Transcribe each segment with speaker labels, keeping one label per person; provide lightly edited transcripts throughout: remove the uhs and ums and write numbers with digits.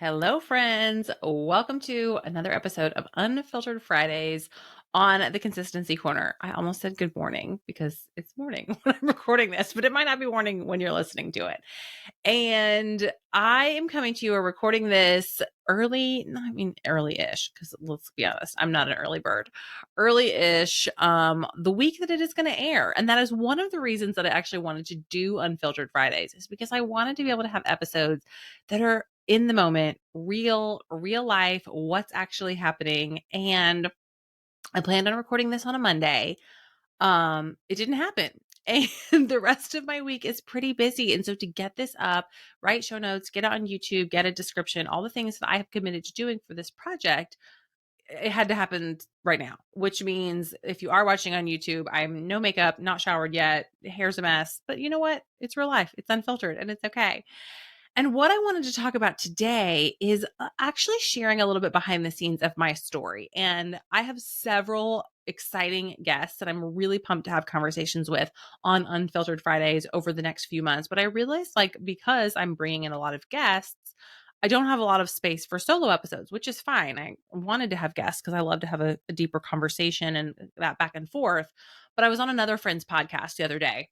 Speaker 1: Hello, friends. Welcome to another episode of Unfiltered Fridays on the Consistency Corner. I almost said good morning because it's morning when I'm recording this, but it might not be morning when you're listening to it. And I am coming to you or recording this early, no, I mean early-ish, because let's be honest, I'm not an early bird. Early-ish, the week that it is going to air. And that is one of the reasons that I actually wanted to do Unfiltered Fridays, is because I wanted to be able to have episodes that are in the moment, real life, what's actually happening. And I planned on recording this on a Monday. It didn't happen. And the rest of my week is pretty busy. And so to get this up, write show notes, get it on YouTube, get a description, all the things that I have committed to doing for this project, it had to happen right now, which means if you are watching on YouTube, I'm no makeup, not showered yet, hair's a mess, but you know what? It's real life. It's unfiltered and it's okay. And what I wanted to talk about today is actually sharing a little bit behind the scenes of my story. And I have several exciting guests that I'm really pumped to have conversations with on Unfiltered Fridays over the next few months. But I realized, like, because I'm bringing in a lot of guests, I don't have a lot of space for solo episodes, which is fine. I wanted to have guests because I love to have a deeper conversation and that back and forth. But I was on another friend's podcast the other day,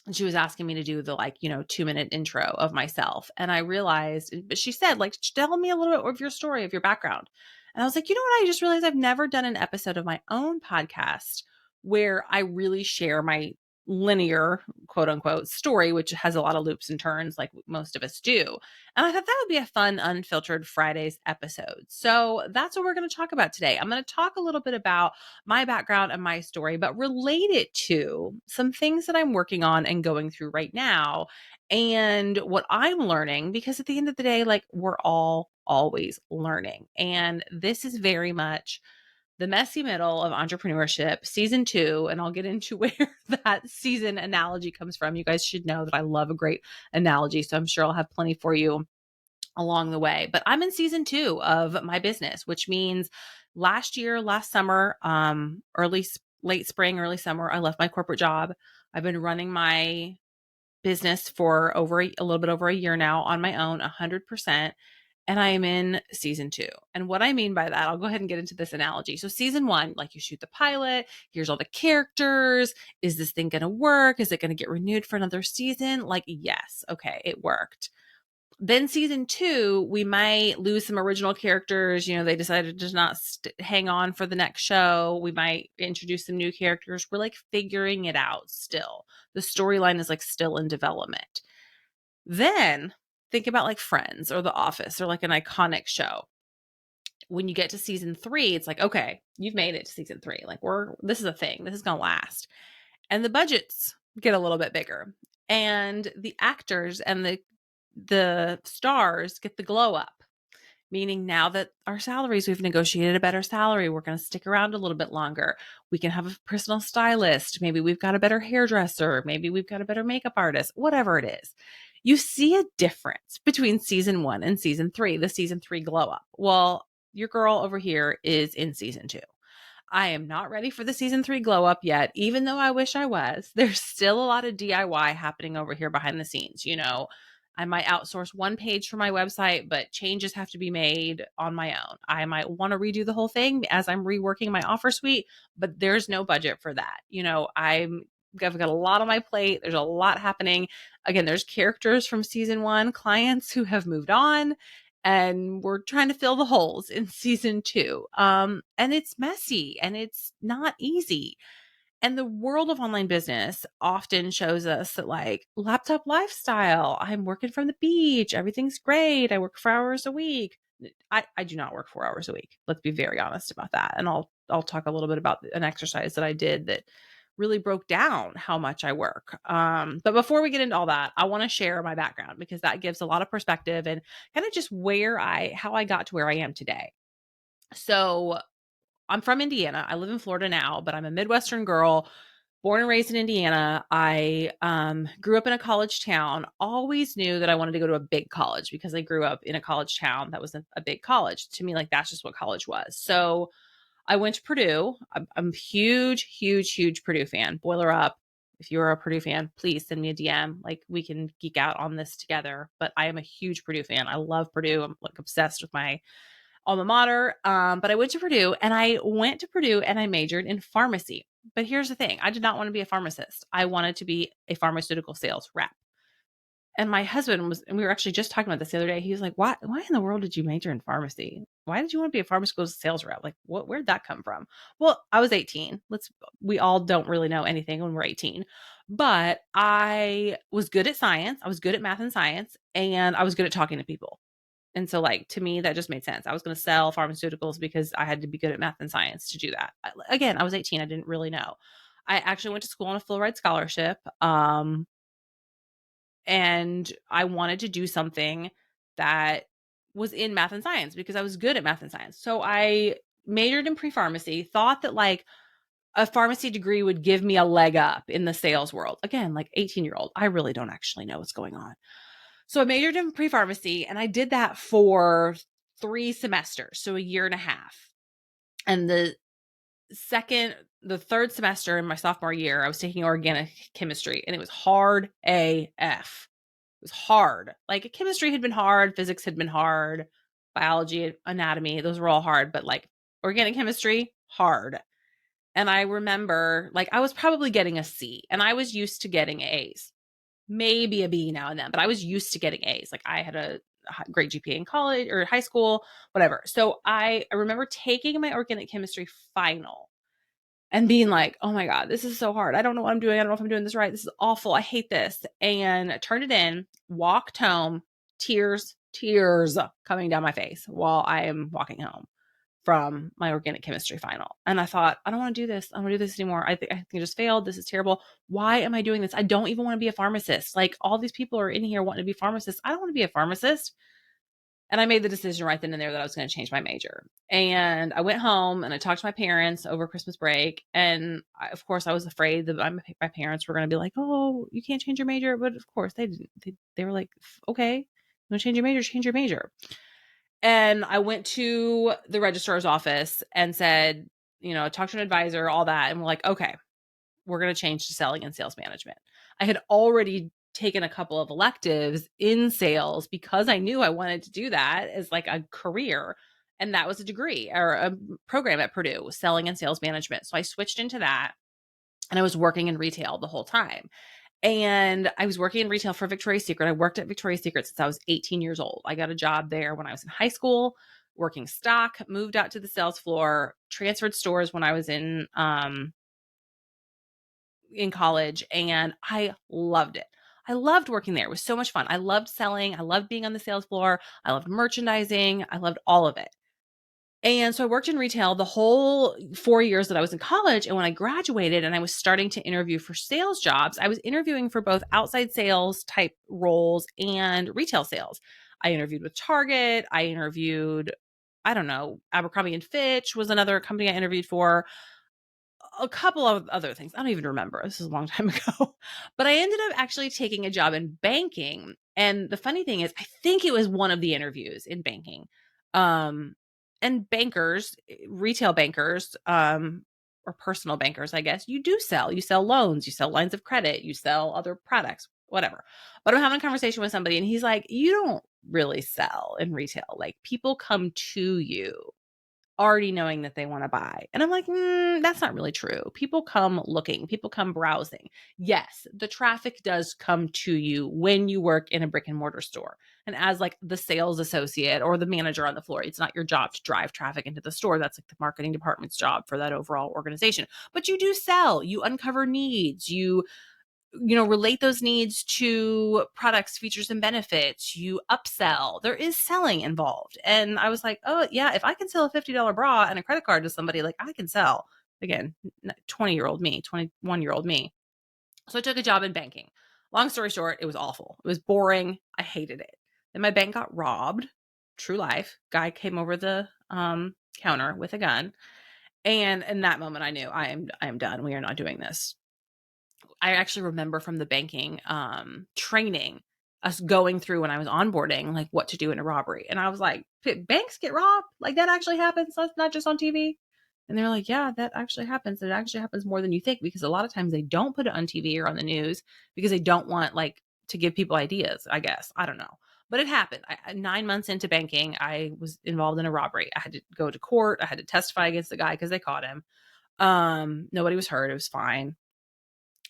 Speaker 1: and she was asking me to do the 2-minute intro of myself. And I realized, but she said, like, tell me a little bit of your story, of your background. And I was like, you know what? I just realized I've never done an episode of my own podcast where I really share my linear, quote unquote, story, which has a lot of loops and turns like most of us do. And I thought that would be a fun Unfiltered Fridays episode. So that's what we're going to talk about today. I'm going to talk a little bit about my background and my story, but relate it to some things that I'm working on and going through right now and what I'm learning, because at the end of the day, like, we're all always learning. And this is very much the messy middle of entrepreneurship, season 2. And I'll get into where that season analogy comes from. You guys should know that I love a great analogy. So I'm sure I'll have plenty for you along the way. But I'm in season 2 of my business, which means last summer, late spring, early summer, I left my corporate job. I've been running my business for a little bit over a year now on my own, 100%. And I am in season 2. And what I mean by that, I'll go ahead and get into this analogy. So season 1, like, you shoot the pilot, here's all the characters. Is this thing going to work? Is it going to get renewed for another season? Like, yes. Okay. It worked. Then season 2, we might lose some original characters. They decided to just not hang on for the next show. We might introduce some new characters. We're like figuring it out still. The storyline is like still in development. Then think about like Friends or The Office or like an iconic show. When you get to season 3, it's like, okay, you've made it to season 3. Like, this is a thing. This is going to last. And the budgets get a little bit bigger. And the actors and the stars get the glow up, meaning now that our salaries, we've negotiated a better salary, we're going to stick around a little bit longer. We can have a personal stylist. Maybe we've got a better hairdresser. Maybe we've got a better makeup artist, whatever it is. You see a difference between season 1 and season 3, the season 3 glow up. Well, your girl over here is in season 2. I am not ready for the season 3 glow up yet, even though I wish I was. There's still a lot of DIY happening over here behind the scenes. I might outsource one page for my website, but changes have to be made on my own. I might want to redo the whole thing as I'm reworking my offer suite, but there's no budget for that. I've got a lot on my plate. There's a lot happening. Again, there's characters from season 1, clients who have moved on, and we're trying to fill the holes in season 2. And it's messy and it's not easy. And the world of online business often shows us that, like, laptop lifestyle, I'm working from the beach, everything's great, I work 4 hours a week. I do not work 4 hours a week. Let's be very honest about that. And I'll talk a little bit about an exercise that I did that really broke down how much I work. But before we get into all that, I want to share my background because that gives a lot of perspective and kind of just how I got to where I am today. So I'm from Indiana. I live in Florida now, but I'm a Midwestern girl, born and raised in Indiana. I grew up in a college town, always knew that I wanted to go to a big college because I grew up in a college town that was a big college. To me, like, that's just what college was. So I went to Purdue. I'm a huge, huge, huge Purdue fan. Boiler up. If you're a Purdue fan, please send me a DM. Like, we can geek out on this together. But I am a huge Purdue fan. I love Purdue. I'm like obsessed with my alma mater. But I went to Purdue and I majored in pharmacy. But here's the thing. I did not want to be a pharmacist. I wanted to be a pharmaceutical sales rep. And my husband and we were actually just talking about this the other day. He was like, why in the world did you major in pharmacy? Why did you want to be a pharmaceutical sales rep? Like, where'd that come from? Well, I was 18. We all don't really know anything when we're 18, but I was good at science. I was good at math and science, and I was good at talking to people. And so, like, to me, that just made sense. I was going to sell pharmaceuticals because I had to be good at math and science to do that. Again, I was 18. I didn't really know. I actually went to school on a full ride scholarship. And I wanted to do something that was in math and science because I was good at math and science. So I majored in pre-pharmacy, thought that like a pharmacy degree would give me a leg up in the sales world. Again, like 18-year-old, I really don't actually know what's going on. So I majored in pre-pharmacy and I did that for 3 semesters, so a year and a half. And the third semester in my sophomore year, I was taking organic chemistry and it was hard AF. It was hard. Like, chemistry had been hard, physics had been hard, biology, anatomy, those were all hard, but like organic chemistry, hard. And I remember like I was probably getting a C and I was used to getting A's, maybe a B now and then, but I was used to getting A's. Like, I had a great GPA in college or high school, whatever. So I remember taking my organic chemistry final and being like, oh my God, this is so hard. I don't know what I'm doing. I don't know if I'm doing this right. This is awful. I hate this. And I turned it in, walked home, tears coming down my face while I am walking home from my organic chemistry final. And I thought, I don't want to do this. I don't want to do this anymore. I think I just failed. This is terrible. Why am I doing this? I don't even want to be a pharmacist. Like, all these people are in here wanting to be pharmacists. I don't want to be a pharmacist. And I made the decision right then and there that I was going to change my major. And I went home and I talked to my parents over Christmas break. And of course, I was afraid that my parents were going to be like, oh, you can't change your major. But of course, they didn't. They were like, okay, you want to change your major? Change your major. And I went to the registrar's office and said, talk to an advisor, all that. And we're like, okay, we're going to change to selling and sales management. I had already taken a couple of electives in sales because I knew I wanted to do that as like a career. And that was a degree or a program at Purdue, selling and sales management. So I switched into that and I was working in retail the whole time. And I was working in retail for Victoria's Secret. I worked at Victoria's Secret since I was 18 years old. I got a job there when I was in high school, working stock, moved out to the sales floor, transferred stores when I was in college, and I loved it. I loved working there. It was so much fun. I loved selling. I loved being on the sales floor. I loved merchandising. I loved all of it. And so I worked in retail the whole 4 years that I was in college. And when I graduated and I was starting to interview for sales jobs, I was interviewing for both outside sales type roles and retail sales. I interviewed with Target. I interviewed, I don't know, Abercrombie and Fitch was another company I interviewed for. A couple of other things. I don't even remember. This is a long time ago. But I ended up actually taking a job in banking. And the funny thing is, I think it was one of the interviews in banking. And bankers, retail bankers, or personal bankers, I guess, you do sell. You sell loans, you sell lines of credit, you sell other products, whatever. But I'm having a conversation with somebody and he's like, you don't really sell in retail. Like, people come to you already knowing that they want to buy. And I'm like, that's not really true. People come looking, people come browsing. Yes, the traffic does come to you when you work in a brick and mortar store. And as like the sales associate or the manager on the floor, it's not your job to drive traffic into the store. That's like the marketing department's job for that overall organization. But you do sell, you uncover needs, you relate those needs to products, features, and benefits. You upsell. There is selling involved. And I was like, oh, yeah, if I can sell a $50 bra and a credit card to somebody, like, I can sell. Again, 20-year-old me, 21-year-old me. So I took a job in banking. Long story short, it was awful. It was boring. I hated it. Then my bank got robbed. True life. Guy came over the counter with a gun. And in that moment, I knew I am done. We are not doing this. I actually remember from the banking training us going through when I was onboarding, like what to do in a robbery. And I was like, banks get robbed? Like, that actually happens? That's not just on TV. And they're like, yeah, that actually happens. It actually happens more than you think, because a lot of times they don't put it on TV or on the news because they don't want like to give people ideas, I guess. I don't know. But it happened. 9 months into banking, I was involved in a robbery. I had to go to court. I had to testify against the guy because they caught him. Nobody was hurt. It was fine.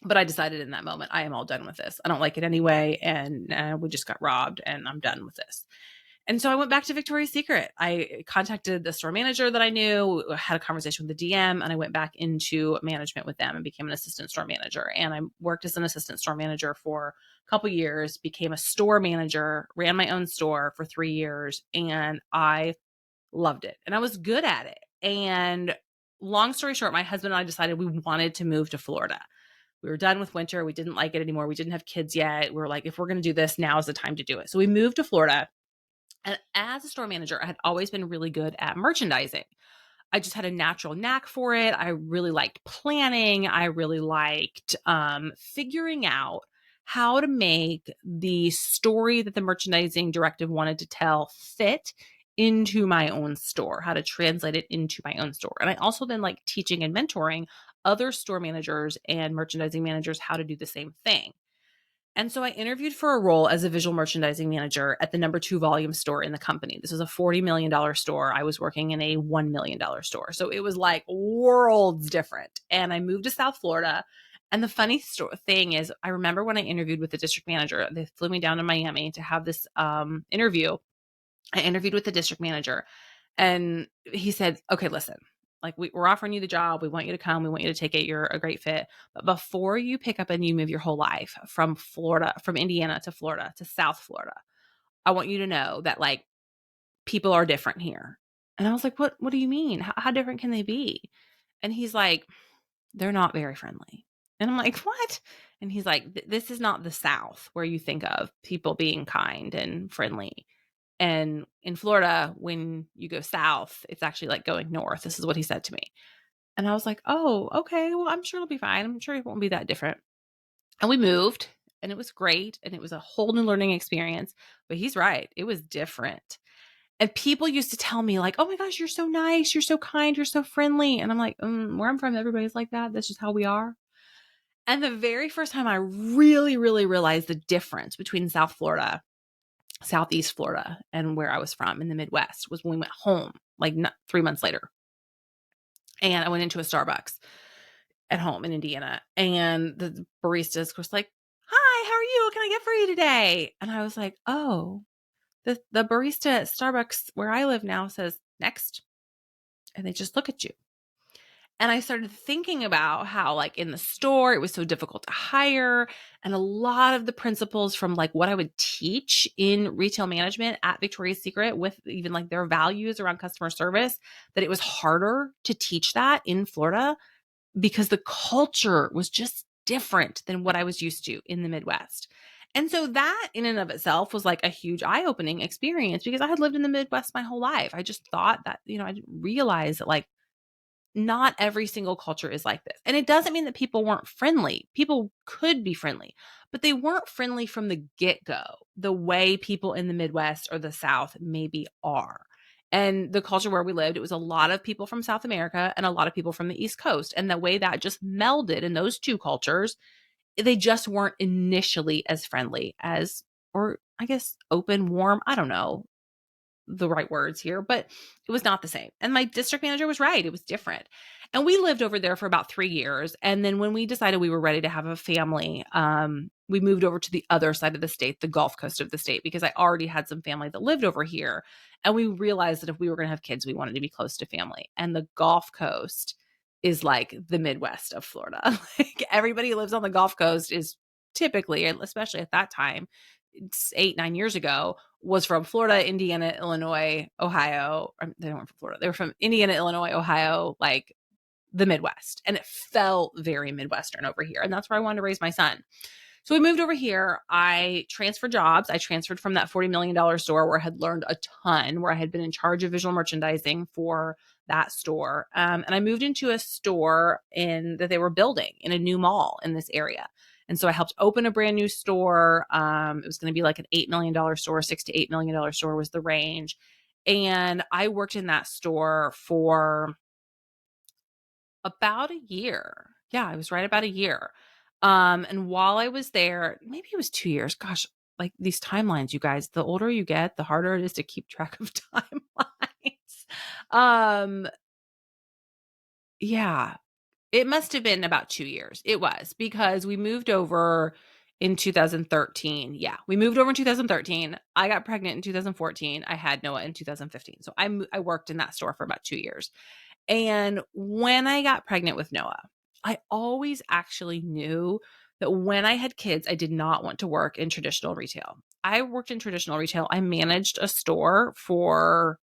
Speaker 1: But I decided in that moment, I am all done with this. I don't like it anyway. And we just got robbed and I'm done with this. And so I went back to Victoria's Secret. I contacted the store manager that I knew, had a conversation with the DM, and I went back into management with them and became an assistant store manager. And I worked as an assistant store manager for a couple years, became a store manager, ran my own store for 3 years, and I loved it. And I was good at it. And long story short, my husband and I decided we wanted to move to Florida. We were done with winter. We didn't like it anymore. We didn't have kids yet. We were like, if we're going to do this, now is the time to do it. So we moved to Florida. And as a store manager, I had always been really good at merchandising. I just had a natural knack for it. I really liked planning. I really liked figuring out how to make the story that the merchandising directive wanted to tell fit into my own store, how to translate it into my own store. And I also then like teaching and mentoring other store managers and merchandising managers how to do the same thing. And so I interviewed for a role as a visual merchandising manager at the number 2 volume store in the company. This was a $40 million store. I was working in a $1 million store. So it was like worlds different. And I moved to South Florida. And the funny thing is, I remember when I interviewed with the district manager, they flew me down to Miami to have this interview. I interviewed with the district manager and he said, okay, listen, like we're offering you the job. We want you to come. We want you to take it. You're a great fit. But before you pick up and you move your whole life from Florida, from Indiana to Florida to South Florida, I want you to know that like people are different here. And I was like, what do you mean? How different can they be? And he's like, they're not very friendly. And I'm like, what? And he's like, this is not the South where you think of people being kind and friendly. And in Florida, when you go south, it's actually like going north. This is what he said to me. And I was like, oh, okay. Well, I'm sure it'll be fine. I'm sure it won't be that different. And we moved and it was great. And it was a whole new learning experience. But he's right. It was different. And people used to tell me, like, oh my gosh, you're so nice. You're so kind. You're so friendly. And I'm like, where I'm from, everybody's like that. That's just how we are. And the very first time I really, really realized the difference between South Florida, Southeast Florida, and where I was from in the Midwest was when we went home, like 3 months later. And I went into a Starbucks at home in Indiana. And the baristas was like, hi, how are you? What can I get for you today? And I was like, oh, the barista at Starbucks where I live now says next. And they just look at you. And I started thinking about how, like, in the store, it was so difficult to hire. And a lot of the principles from like what I would teach in retail management at Victoria's Secret, with even like their values around customer service, that it was harder to teach that in Florida because the culture was just different than what I was used to in the Midwest. And so that in and of itself was like a huge eye-opening experience because I had lived in the Midwest my whole life. I just thought that, I didn't realize that like not every single culture is like this. And it doesn't mean that people weren't friendly. People could be friendly, but they weren't friendly from the get-go, the way people in the Midwest or the South maybe are. And the culture where we lived, it was a lot of people from South America and a lot of people from the East Coast. And the way that just melded in those two cultures, they just weren't initially as friendly as, or I guess open, warm, I don't know the right words here, but it was not the same. And my district manager was right. It was different. And we lived over there for about 3 years. And then when we decided we were ready to have a family, we moved over to the other side of the state, the Gulf Coast of the state, because I already had some family that lived over here. And we realized that if we were going to have kids, we wanted to be close to family. And the Gulf Coast is like the Midwest of Florida. Like everybody who lives on the Gulf Coast is typically, especially at that time, it's 8-9 years ago, was from Florida, Indiana, Illinois, Ohio. They weren't from Florida. They were from Indiana, Illinois, Ohio, like the Midwest. And it felt very Midwestern over here. And that's where I wanted to raise my son. So we moved over here. I transferred jobs. I transferred from that $40 million store where I had learned a ton, where I had been in charge of visual merchandising for that store. And I moved into a store that they were building in a new mall in this area. And so I helped open a brand new store. It was going to be like an $8 million store, $6 to $8 million store was the range. And I worked in that store for About a year. Yeah, I was right about a year. And while I was there, maybe it was 2 years. Gosh, like these timelines, you guys, the older you get, the harder it is to keep track of timelines. Um, yeah, it must have been about 2 years. It was because we moved over in 2013. Yeah, we moved over in 2013. I got pregnant in 2014. I had Noah in 2015. So I worked in that store for about 2 years. And when I got pregnant with Noah, I always actually knew that when I had kids, I did not want to work in traditional retail. I worked in traditional retail. I managed a store for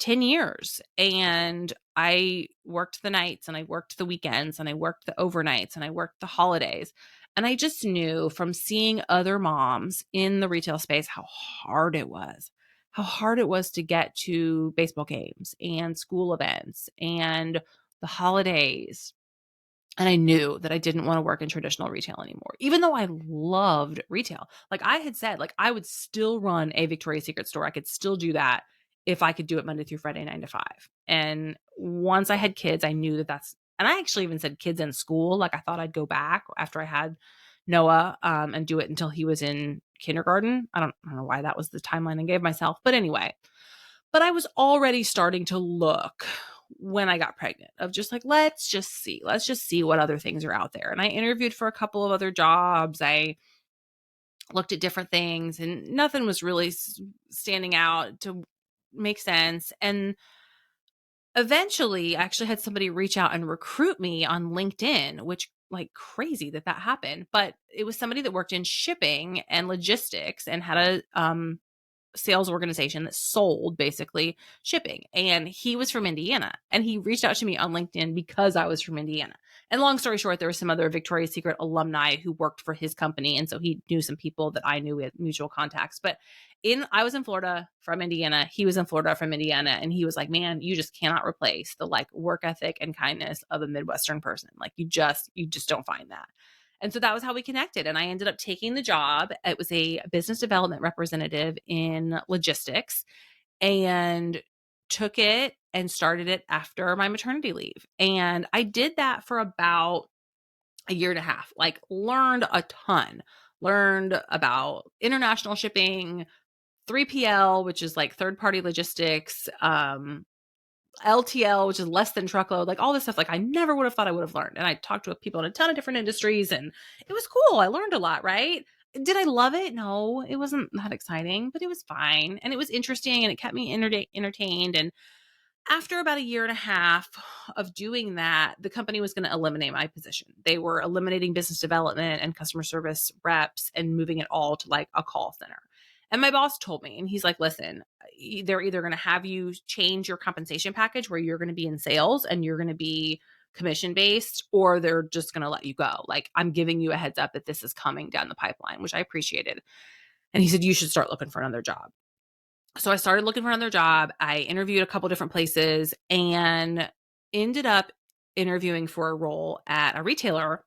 Speaker 1: 10 years, and I worked the nights and I worked the weekends and I worked the overnights and I worked the holidays. And I just knew from seeing other moms in the retail space how hard it was to get to baseball games and school events and the holidays. And I knew that I didn't want to work in traditional retail anymore, even though I loved retail. Like I had said, like I would still run a Victoria's Secret store. I could still do that if I could do it Monday through Friday, 9 to 5. And once I had kids, I knew that and I actually even said kids in school. Like I thought I'd go back after I had Noah and do it until he was in kindergarten. I don't know why that was the timeline I gave myself. But anyway, but I was already starting to look when I got pregnant of just like, let's just see what other things are out there. And I interviewed for a couple of other jobs. I looked at different things and nothing was really standing out to make sense. And eventually I actually had somebody reach out and recruit me on LinkedIn, which like crazy that happened, but it was somebody that worked in shipping and logistics and had a sales organization that sold basically shipping. And he was from Indiana and he reached out to me on LinkedIn because I was from Indiana. And long story short, there were some other Victoria's Secret alumni who worked for his company. And so he knew some people that I knew, we had mutual contacts. But I was in Florida from Indiana. He was in Florida from Indiana. And he was like, man, you just cannot replace the like work ethic and kindness of a Midwestern person. Like you just don't find that. And so that was how we connected. And I ended up taking the job. It was a business development representative in logistics and took it and started it after my maternity leave. And I did that for about a year and a half, like learned a ton, learned about international shipping, 3PL, which is like third party logistics, LTL, which is less than truckload, like all this stuff, like I never would have thought I would have learned. And I talked to people in a ton of different industries and it was cool. I learned a lot, right? Did I love it? No, it wasn't that exciting, but it was fine. And it was interesting and it kept me entertained. And after about a year and a half of doing that, the company was going to eliminate my position. They were eliminating business development and customer service reps and moving it all to like a call center. And my boss told me, and he's like, listen, they're either going to have you change your compensation package where you're going to be in sales and you're going to be commission based, or they're just going to let you go. Like, I'm giving you a heads up that this is coming down the pipeline, which I appreciated. And he said, you should start looking for another job. So I started looking for another job. I interviewed a couple different places and ended up interviewing for a role at a retailer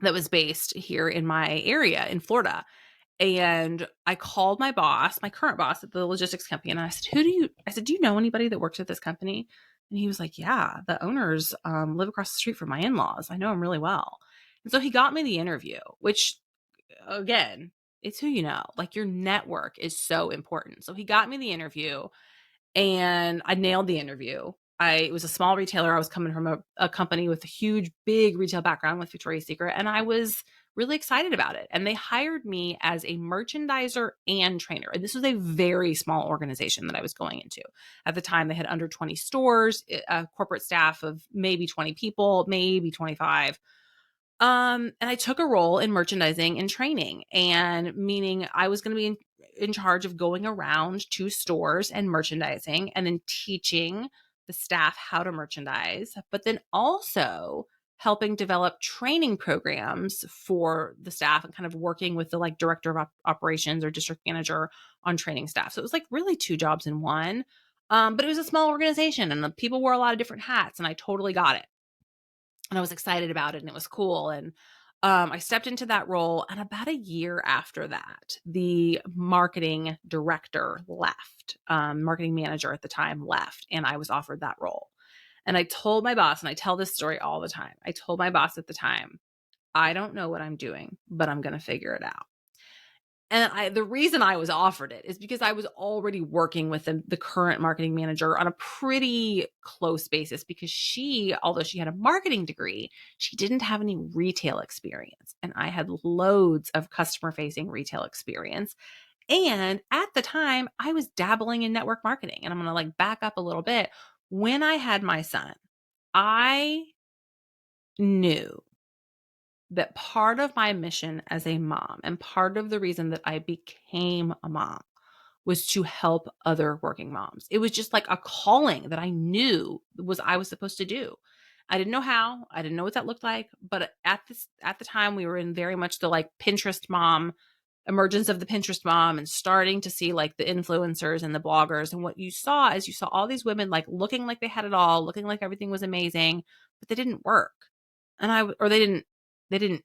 Speaker 1: that was based here in my area in Florida. And I called my boss, my current boss at the logistics company, and I said, do you know anybody that works at this company? And he was like, yeah, the owners live across the street from my in-laws. I know them really well. And so he got me the interview, which again, it's who you know. Like your network is so important. So he got me the interview and I nailed the interview. It was a small retailer. I was coming from a company with a huge, big retail background with Victoria's Secret, and I was really excited about it. And they hired me as a merchandiser and trainer. And this was a very small organization that I was going into. At the time, they had under 20 stores, a corporate staff of maybe 20 people, maybe 25. And I took a role in merchandising and training, and meaning I was going to be in charge of going around to stores and merchandising and then teaching the staff how to merchandise, but then also helping develop training programs for the staff and kind of working with the like director of operations or district manager on training staff. So it was like really two jobs in one. But it was a small organization and the people wore a lot of different hats, and I totally got it. And I was excited about it and it was cool. And I stepped into that role. And about a year after that, the marketing director left, marketing manager at the time left, and I was offered that role. And I told my boss, and I tell this story all the time. I told my boss at the time, I don't know what I'm doing, but I'm going to figure it out. And the reason I was offered it is because I was already working with the current marketing manager on a pretty close basis, because she, although she had a marketing degree, she didn't have any retail experience. And I had loads of customer facing retail experience. And at the time, I was dabbling in network marketing. And I'm going to like back up a little bit. When I had my son, I knew that part of my mission as a mom, and part of the reason that I became a mom, was to help other working moms. It was just like a calling that I knew I was supposed to do. I didn't know how, I didn't know what that looked like, but at the time we were in very much the like Pinterest mom, emergence of the Pinterest mom, and starting to see like the influencers and the bloggers. And what you saw is you saw all these women like looking like they had it all, looking like everything was amazing, but they didn't work. Or they didn't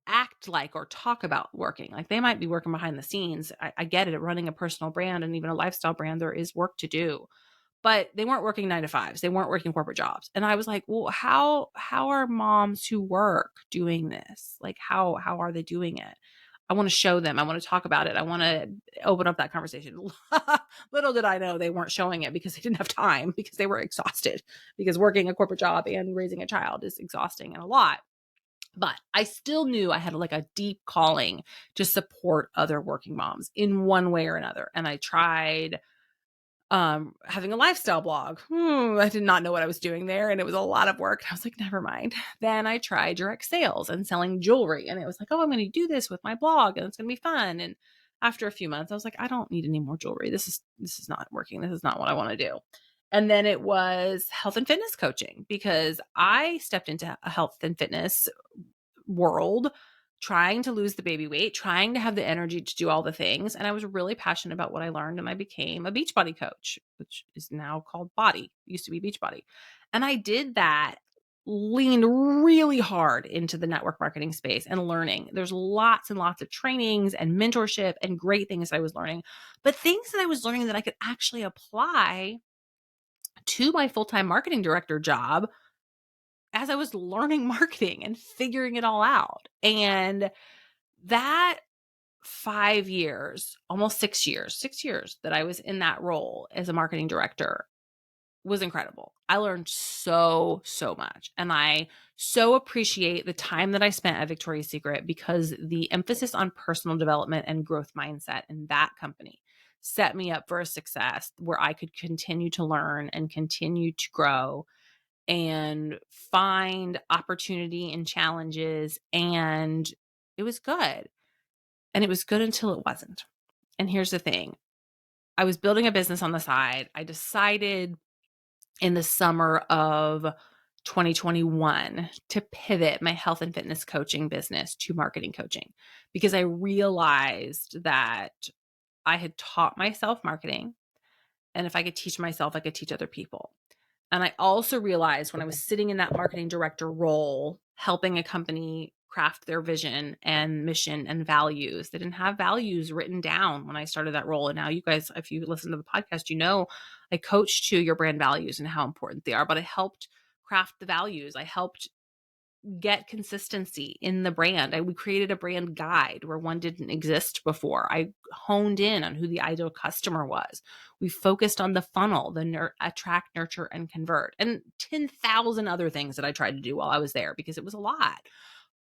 Speaker 1: act like or talk about working. Like they might be working behind the scenes. I get it. Running a personal brand and even a lifestyle brand, there is work to do, but they weren't working 9 to 5s. They weren't working corporate jobs. And I was like, well, how are moms who work doing this? Like, how are they doing it? I want to show them. I want to talk about it. I want to open up that conversation. Little did I know they weren't showing it because they didn't have time, because they were exhausted, because working a corporate job and raising a child is exhausting and a lot. But I still knew I had like a deep calling to support other working moms in one way or another. And I tried having a lifestyle blog. I did not know what I was doing there, and it was a lot of work. I was like, never mind. Then I tried direct sales and selling jewelry, and it was like, oh, I'm going to do this with my blog, and it's going to be fun. And after a few months, I was like, I don't need any more jewelry. This is not working. This is not what I want to do. And then it was health and fitness coaching, because I stepped into a health and fitness world trying to lose the baby weight, trying to have the energy to do all the things. And I was really passionate about what I learned, and I became a Beachbody coach, which is now called Body. It used to be Beachbody. And I did that, leaned really hard into the network marketing space and learning. There's lots and lots of trainings and mentorship and great things I was learning, but things that I was learning that I could actually apply to my full-time marketing director job as I was learning marketing and figuring it all out. And that 5 years, almost 6 years that I was in that role as a marketing director was incredible. I learned so much. And I so appreciate the time that I spent at Victoria's Secret, because the emphasis on personal development and growth mindset in that company set me up for a success where I could continue to learn and continue to grow and find opportunity and challenges. And it was good. And it was good until it wasn't. And here's the thing. I was building a business on the side. I decided in the summer of 2021 to pivot my health and fitness coaching business to marketing coaching, because I realized that I had taught myself marketing. And if I could teach myself, I could teach other people. And I also realized when I was sitting in that marketing director role, helping a company craft their vision and mission and values, they didn't have values written down when I started that role. And now you guys, if you listen to the podcast, you know, I coach to your brand values and how important they are, but I helped craft the values. I helped get consistency in the brand. We created a brand guide where one didn't exist before. I honed in on who the ideal customer was. We focused on the funnel, the attract, nurture, and convert, and 10,000 other things that I tried to do while I was there, because it was a lot.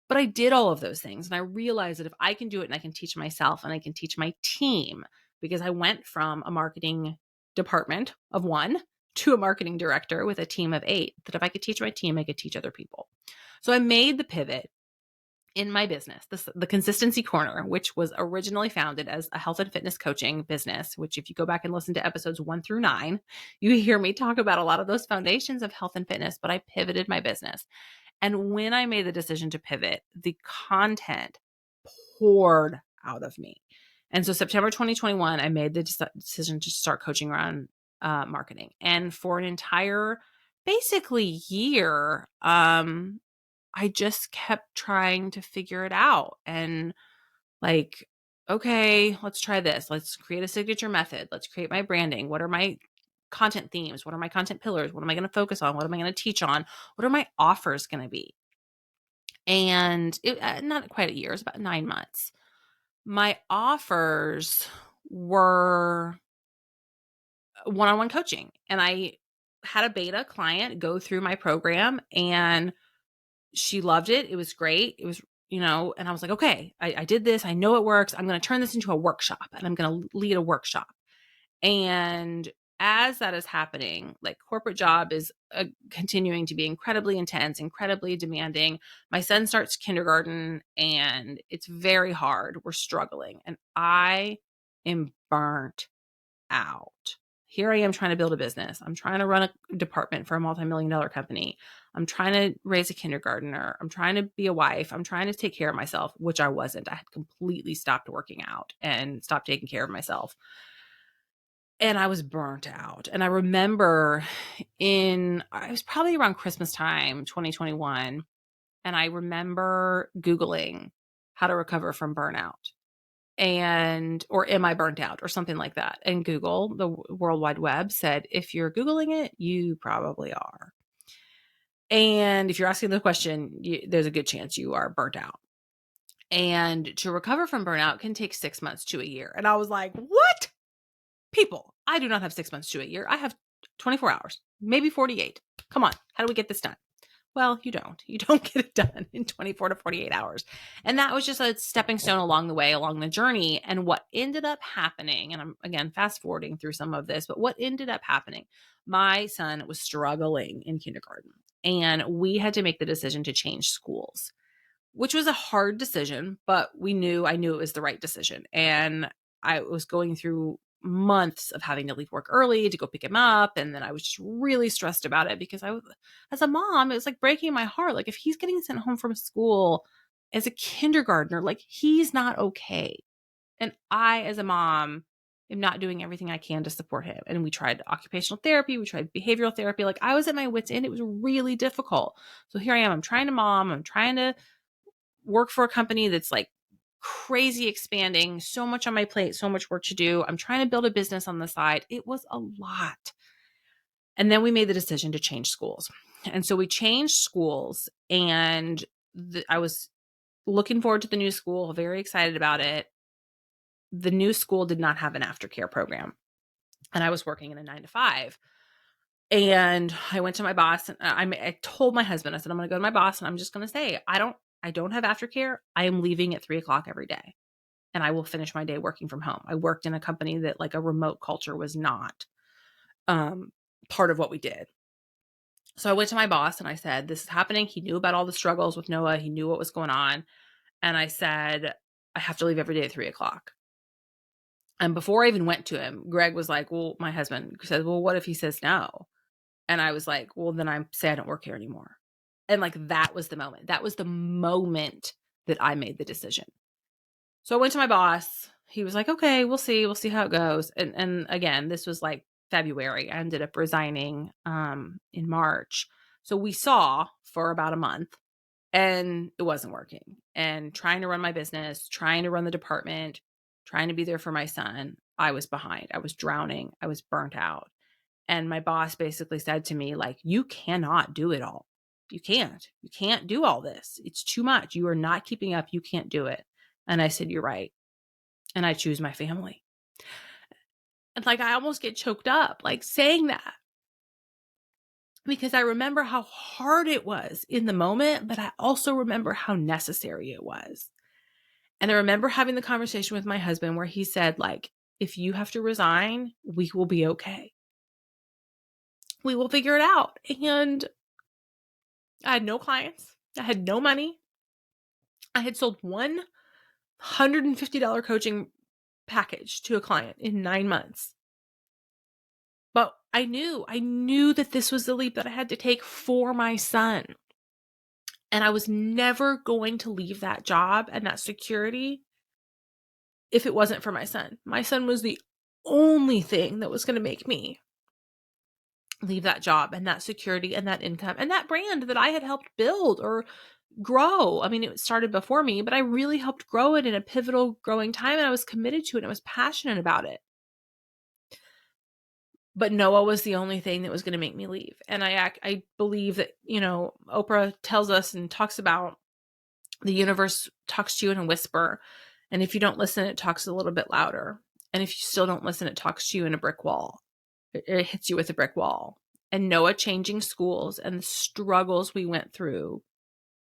Speaker 1: But I did all of those things, and I realized that if I can do it, and I can teach myself and I can teach my team, because I went from a marketing department of one to a marketing director with a team of 8, that if I could teach my team, I could teach other people. So I made the pivot in my business, the Consistency Corner, which was originally founded as a health and fitness coaching business, which if you go back and listen to episodes 1 through 9, you hear me talk about a lot of those foundations of health and fitness, but I pivoted my business. And when I made the decision to pivot, the content poured out of me. And so September 2021, I made the decision to start coaching around marketing. And for an entire, basically year, I just kept trying to figure it out, and like, okay, let's try this. Let's create a signature method. Let's create my branding. What are my content themes? What are my content pillars? What am I going to focus on? What am I going to teach on? What are my offers going to be? And not quite a year, it was about 9 months. My offers were one-on-one coaching. And I had a beta client go through my program, and she loved it. It was great. It was, and I was like, okay, I did this. I know it works. I'm going to turn this into a workshop, and I'm going to lead a workshop. And as that is happening, like, corporate job is continuing to be incredibly intense, incredibly demanding. My son starts kindergarten, and it's very hard. We're struggling, and I am burnt out. Here I am trying to build a business. I'm trying to run a department for a multi-million-dollar company. I'm trying to raise a kindergartner. I'm trying to be a wife. I'm trying to take care of myself, which I wasn't. I had completely stopped working out and stopped taking care of myself. And I was burnt out. And I remember it was probably around Christmas time, 2021. And I remember Googling how to recover from burnout, or am I burnt out, or something like that. And Google, the World Wide Web, said, if you're Googling it, you probably are. And if you're asking the question, there's a good chance you are burnt out. And to recover from burnout can take 6 months to a year. And I was like, what? People, I do not have 6 months to a year. I have 24 hours, maybe 48. Come on. How do we get this done? Well, you don't. You don't get it done in 24 to 48 hours. And that was just a stepping stone along the way, along the journey. And what ended up happening, and I'm, again, fast forwarding through some of this, but what ended up happening, my son was struggling in kindergarten, and we had to make the decision to change schools, which was a hard decision, but I knew it was the right decision. And I was going through months of having to leave work early to go pick him up. And then I was just really stressed about it, because as a mom, it was like breaking my heart. Like, if he's getting sent home from school as a kindergartner, like, he's not okay. And I, as a mom, am not doing everything I can to support him. And we tried occupational therapy. We tried behavioral therapy. Like, I was at my wit's end. It was really difficult. So here I am. I'm trying to work for a company that's like crazy expanding, so much on my plate, so much work to do. I'm trying to build a business on the side. It was a lot. And then we made the decision to change schools. And so we changed schools, and I was looking forward to the new school, very excited about it. The new school did not have an aftercare program, and I was working in a 9 to 5. And I went to my boss, and I told my husband, I said, I'm going to go to my boss, and I'm just going to say, I don't have aftercare. I am leaving at 3:00 every day, and I will finish my day working from home. I worked in a company that, like, a remote culture was not part of what we did. So I went to my boss and I said, this is happening. He knew about all the struggles with Noah. He knew what was going on. And I said, I have to leave every day at 3:00. And before I even went to him, Greg was like, well, my husband said, well, what if he says no? And I was like, well, then I say I don't work here anymore. And, like, that was the moment. That was the moment that I made the decision. So I went to my boss. He was like, okay, we'll see. We'll see how it goes. And again, this was like February. I ended up resigning in March. So we saw for about a month, and it wasn't working. And trying to run my business, trying to run the department, trying to be there for my son, I was behind. I was drowning. I was burnt out. And my boss basically said to me, like, you cannot do it all. You can't do all this. It's too much. You are not keeping up. You can't do it. And I said, you're right. And I choose my family. And, like, I almost get choked up, like, saying that, because I remember how hard it was in the moment, but I also remember how necessary it was. And I remember having the conversation with my husband where he said, like, if you have to resign, we will be okay. We will figure it out. And I had no clients. I had no money. I had sold one $150 coaching package to a client in 9 months. But I knew that this was the leap that I had to take for my son. And I was never going to leave that job and that security if it wasn't for my son. My son was the only thing that was going to make me leave that job and that security and that income and that brand that I had helped build or grow. I mean, it started before me, but I really helped grow it in a pivotal growing time, and I was committed to it, and I was passionate about it. But Noah was the only thing that was going to make me leave. And I believe that, Oprah tells us and talks about the universe talks to you in a whisper. And if you don't listen, it talks a little bit louder. And if you still don't listen, it talks to you in a brick wall. It hits you with a brick wall. And Noah changing schools and the struggles we went through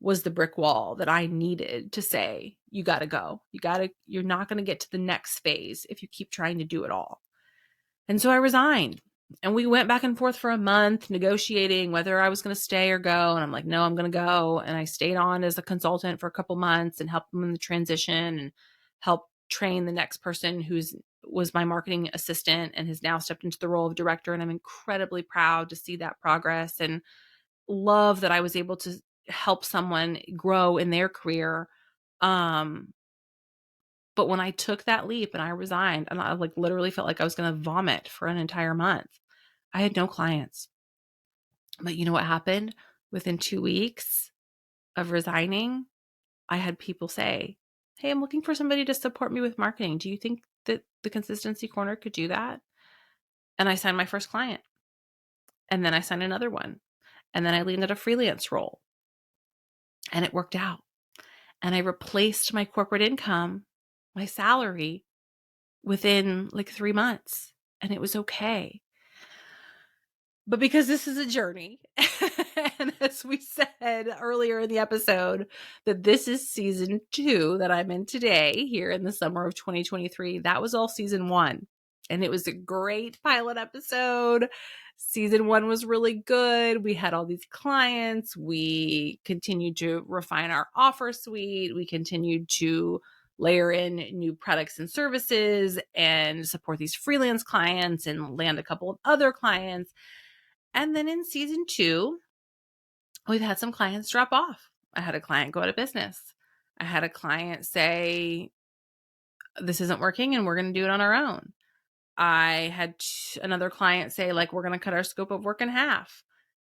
Speaker 1: was the brick wall that I needed to say, you got to go. You're not going to get to the next phase if you keep trying to do it all. And so I resigned, and we went back and forth for a month negotiating whether I was going to stay or go. And I'm like, no, I'm going to go. And I stayed on as a consultant for a couple months and helped them in the transition and helped train the next person was my marketing assistant and has now stepped into the role of director. And I'm incredibly proud to see that progress and love that I was able to help someone grow in their career. But when I took that leap and I resigned, and I literally felt like I was going to vomit for an entire month, I had no clients. But you know what happened? Within 2 weeks of resigning, I had people say, hey, I'm looking for somebody to support me with marketing. Do you think that the Consistency Corner could do that? And I signed my first client. And then I signed another one. And then I landed a freelance role. And it worked out. And I replaced my corporate income, my salary, within 3 months. And it was okay. But because this is a journey, and as we said earlier in the episode, that this is season 2 that I'm in today here in the summer of 2023, that was all season 1. And it was a great pilot episode. Season 1 was really good. We had all these clients. We continued to refine our offer suite. We continued to layer in new products and services and support these freelance clients and land a couple of other clients. And then in season 2, we've had some clients drop off. I had a client go out of business. I had a client say, this isn't working and we're going to do it on our own. I had another client say, we're going to cut our scope of work in half.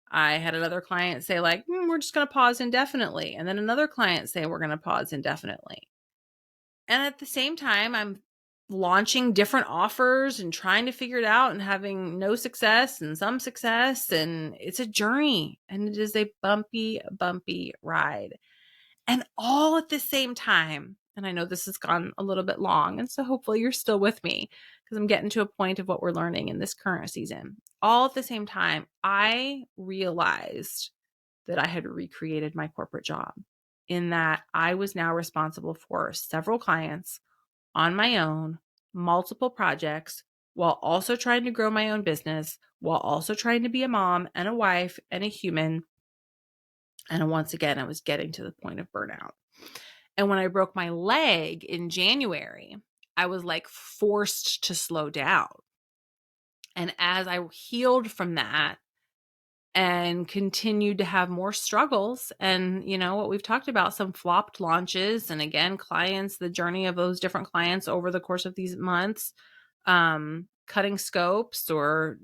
Speaker 1: I had another client say, we're just going to pause indefinitely. And then another client say, we're going to pause indefinitely. And at the same time, I'm launching different offers and trying to figure it out and having no success and some success. And it's a journey, and it is a bumpy, bumpy ride. And all at the same time, and I know this has gone a little bit long, and so hopefully you're still with me because I'm getting to a point of what we're learning in this current season. All at the same time, I realized that I had recreated my corporate job in that I was now responsible for several clients on my own, multiple projects, while also trying to grow my own business, while also trying to be a mom and a wife and a human. And once again, I was getting to the point of burnout. And when I broke my leg in January, I was forced to slow down. And as I healed from that and continued to have more struggles and, what we've talked about, some flopped launches, and again, clients, the journey of those different clients over the course of these months, cutting scopes or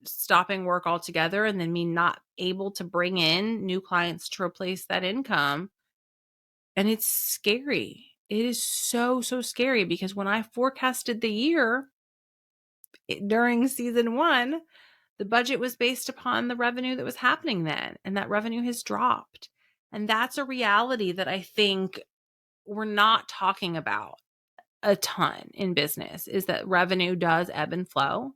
Speaker 1: stopping work altogether, and then me not able to bring in new clients to replace that income. And it's scary. It is so, so scary because when I forecasted the year during season 1, the budget was based upon the revenue that was happening then, and that revenue has dropped. And that's a reality that I think we're not talking about a ton in business, is that revenue does ebb and flow,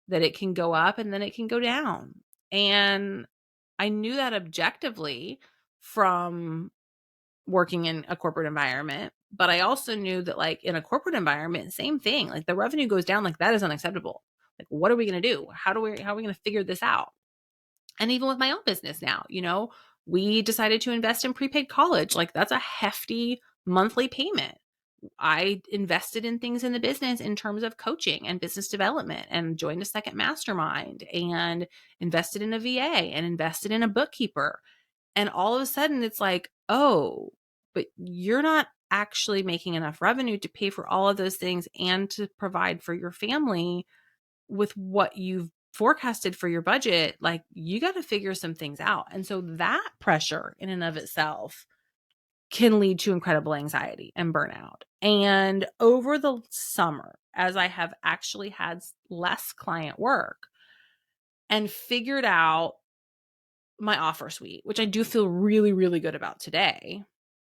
Speaker 1: that it can go up and then it can go down. And I knew that objectively from working in a corporate environment, but I also knew that in a corporate environment, same thing, the revenue goes down, that is unacceptable. What are we going to do? How are we going to figure this out? And even with my own business now, we decided to invest in prepaid college. That's a hefty monthly payment. I invested in things in the business in terms of coaching and business development, and joined a second mastermind, and invested in a VA, and invested in a bookkeeper. And all of a sudden it's oh, but you're not actually making enough revenue to pay for all of those things and to provide for your family with what you've forecasted for your budget. You got to figure some things out. And so that pressure in and of itself can lead to incredible anxiety and burnout. And over the summer, as I have actually had less client work, and figured out my offer suite, which I do feel really, really good about today.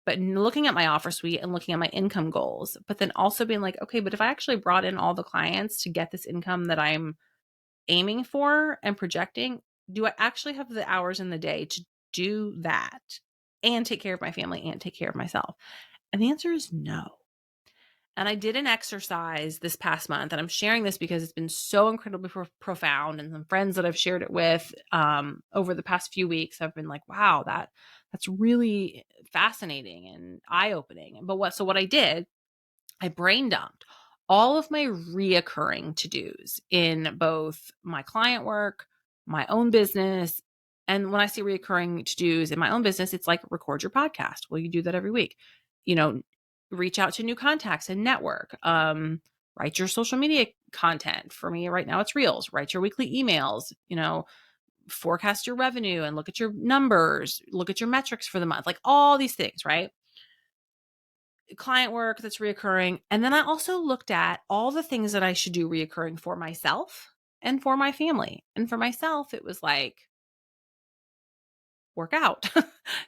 Speaker 1: But looking at my offer suite and looking at my income goals, but then also being like, okay, but if I actually brought in all the clients to get this income that I'm aiming for and projecting, do I actually have the hours in the day to do that and take care of my family and take care of myself? And the answer is no. And I did an exercise this past month, and I'm sharing this because it's been so incredibly profound. And some friends that I've shared it with over the past few weeks have been like, wow, that's really fascinating and eye-opening. But what I did, I brain dumped all of my reoccurring to-dos in both my client work, my own business. And when I say reoccurring to-dos in my own business, it's like record your podcast. Well, you do that every week. Reach out to new contacts and network. Write your social media content. For me right now, it's reels. Write your weekly emails, forecast your revenue and look at your numbers, look at your metrics for the month, like all these things, right? Client work that's reoccurring. And then I also looked at all the things that I should do reoccurring for myself and for my family. And for myself, it was like work out,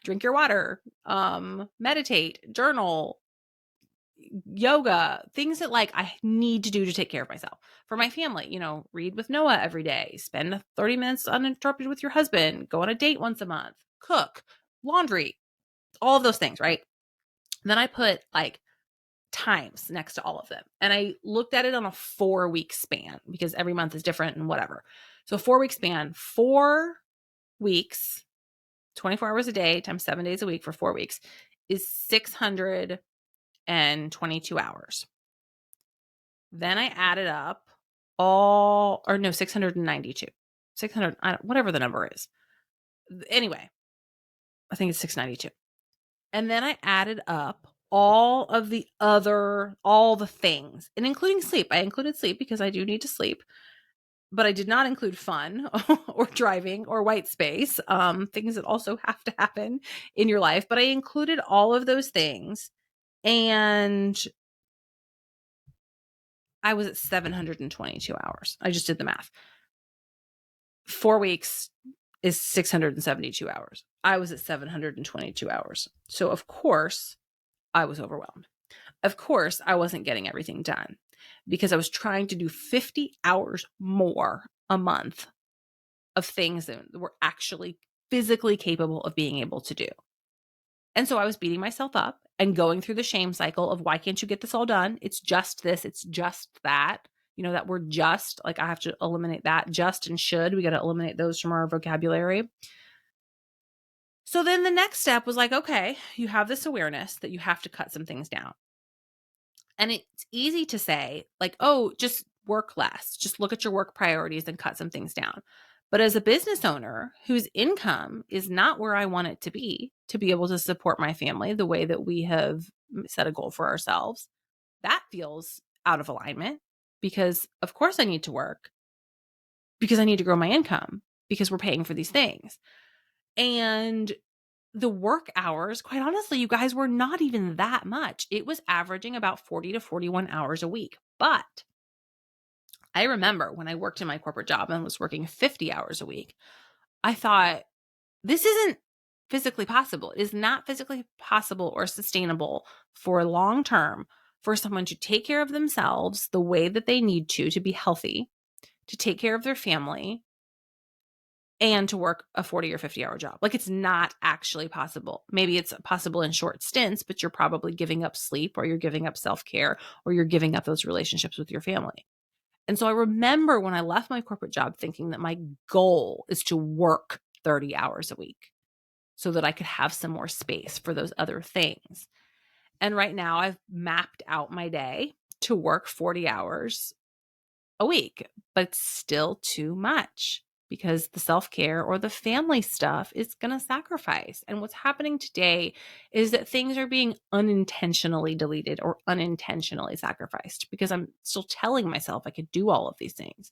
Speaker 1: drink your water, meditate, journal, yoga, things that like I need to do to take care of myself. For my family, read with Noah every day, spend 30 minutes uninterrupted with your husband, go on a date once a month, cook, laundry, all of those things, right? And then I put like times next to all of them. And I looked at it on a 4-week span because every month is different and whatever. So 4-week span, 4 weeks, 24 hours a day times 7 days a week for 4 weeks is 622 hours. Then I added up 692, 600, whatever the number is. Anyway, I think it's 692. And then I added up all the things, and including sleep. I included sleep because I do need to sleep, but I did not include fun or driving or white space, things that also have to happen in your life. But I included all of those things, and I was at 722 hours. I just did the math. 4 weeks is 672 hours. I was at 722 hours. So of course, I was overwhelmed. Of course, I wasn't getting everything done because I was trying to do 50 hours more a month of things that were actually physically capable of being able to do. And so I was beating myself up and going through the shame cycle of why can't you get this all done? It's just this, it's just that. That word just, like I have to eliminate that. Just and should, we got to eliminate those from our vocabulary. So then the next step was like, okay, you have this awareness that you have to cut some things down. And it's easy to say like, oh, just work less, just look at your work priorities and cut some things down. But as a business owner whose income is not where I want it to be able to support my family the way that we have set a goal for ourselves, that feels out of alignment because of course I need to work because I need to grow my income because we're paying for these things. And the work hours, quite honestly, you guys, were not even that much. It was averaging about 40 to 41 hours a week. But I remember when I worked in my corporate job and was working 50 hours a week, I thought, this isn't physically possible. It is not physically possible or sustainable for long term for someone to take care of themselves the way that they need to be healthy, to take care of their family, and to work a 40 or 50-hour job. Like, it's not actually possible. Maybe it's possible in short stints, but you're probably giving up sleep or you're giving up self-care or you're giving up those relationships with your family. And so I remember when I left my corporate job thinking that my goal is to work 30 hours a week so that I could have some more space for those other things. And right now I've mapped out my day to work 40 hours a week, but it's still too much because the self-care or the family stuff is going to sacrifice. And what's happening today is that things are being unintentionally deleted or unintentionally sacrificed because I'm still telling myself I could do all of these things.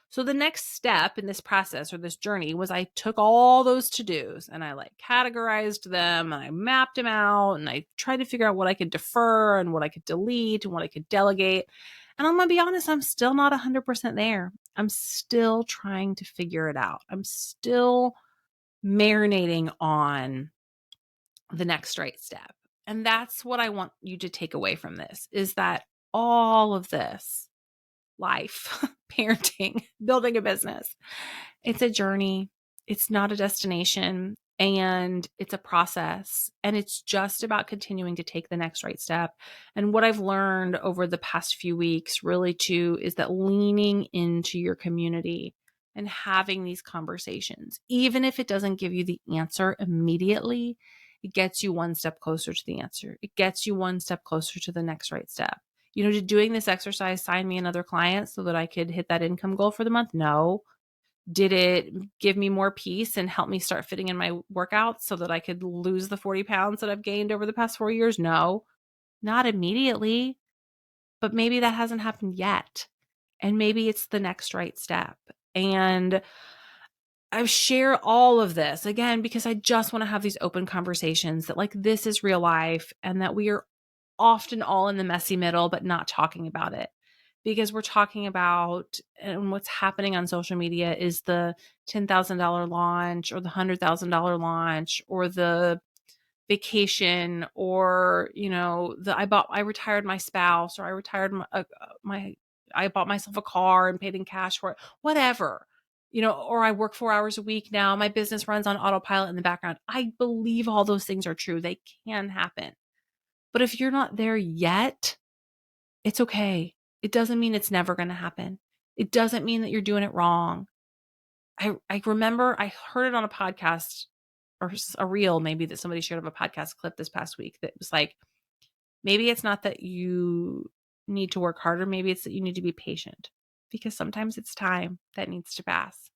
Speaker 1: So the next step in this process or this journey was I took all those to-dos and I like categorized them and I mapped them out and I tried to figure out what I could defer and what I could delete and what I could delegate. And I'm going to be honest, I'm still not 100% there. I'm still trying to figure it out. I'm still marinating on the next right step. And that's what I want you to take away from this, is that all of this life, parenting, building a business, it's a journey. It's not a destination, and it's a process, and it's just about continuing to take the next right step. And what I've learned over the past few weeks really too is that leaning into your community and having these conversations, even if it doesn't give you the answer immediately, it gets you one step closer to the answer. It gets you one step closer to the next right step. Did doing this exercise sign me another client so that I could hit that income goal for the month? No. Did it give me more peace and help me start fitting in my workouts so that I could lose the 40 pounds that I've gained over the past 4 years? No, not immediately, but maybe that hasn't happened yet. And maybe it's the next right step. And I share all of this again because I just want to have these open conversations that this is real life, and that we are often all in the messy middle, but not talking about it, because we're talking about, and what's happening on social media is the $10,000 launch or the $100,000 launch or the vacation, or I retired my spouse, or I retired I bought myself a car and paid in cash for it, whatever. Or I work 4 hours a week now. My business runs on autopilot in the background. I believe all those things are true. They can happen. But if you're not there yet, it's okay. It doesn't mean it's never going to happen. It doesn't mean that you're doing it wrong. I remember I heard it on a podcast, or a reel maybe, that somebody shared of a podcast clip this past week, that was maybe it's not that you need to work harder. Maybe it's that you need to be patient, because sometimes it's time that needs to pass.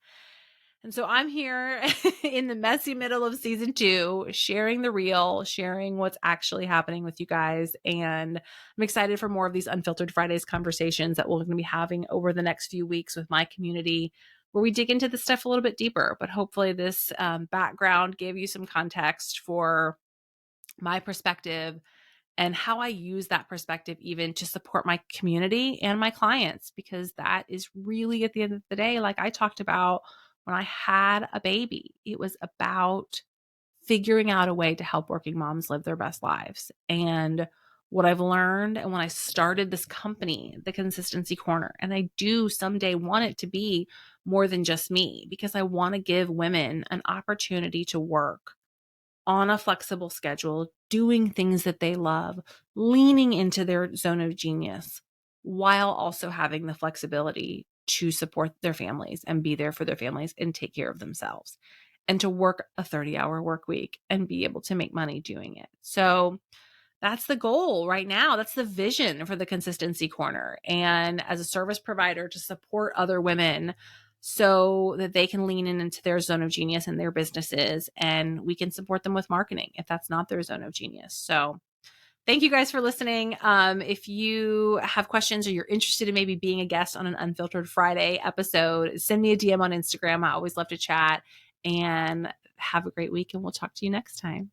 Speaker 1: And so I'm here in the messy middle of season 2, sharing the real, sharing what's actually happening with you guys. And I'm excited for more of these Unfiltered Fridays conversations that we're going to be having over the next few weeks with my community, where we dig into this stuff a little bit deeper. But hopefully this background gave you some context for my perspective and how I use that perspective even to support my community and my clients, because that is really, at the end of the day, like I talked about when I had a baby, it was about figuring out a way to help working moms live their best lives. And what I've learned, and when I started this company, the Consistency Corner, and I do someday want it to be more than just me, because I want to give women an opportunity to work on a flexible schedule, doing things that they love, leaning into their zone of genius, while also having the flexibility to support their families and be there for their families and take care of themselves, and to work a 30-hour work week and be able to make money doing it. So that's the goal right now. That's the vision for the Consistency Corner. And as a service provider, to support other women so that they can lean into their zone of genius in their businesses, and we can support them with marketing if that's not their zone of genius. So thank you guys for listening. If you have questions, or you're interested in maybe being a guest on an Unfiltered Friday episode, send me a DM on Instagram. I always love to chat. And have a great week, and we'll talk to you next time.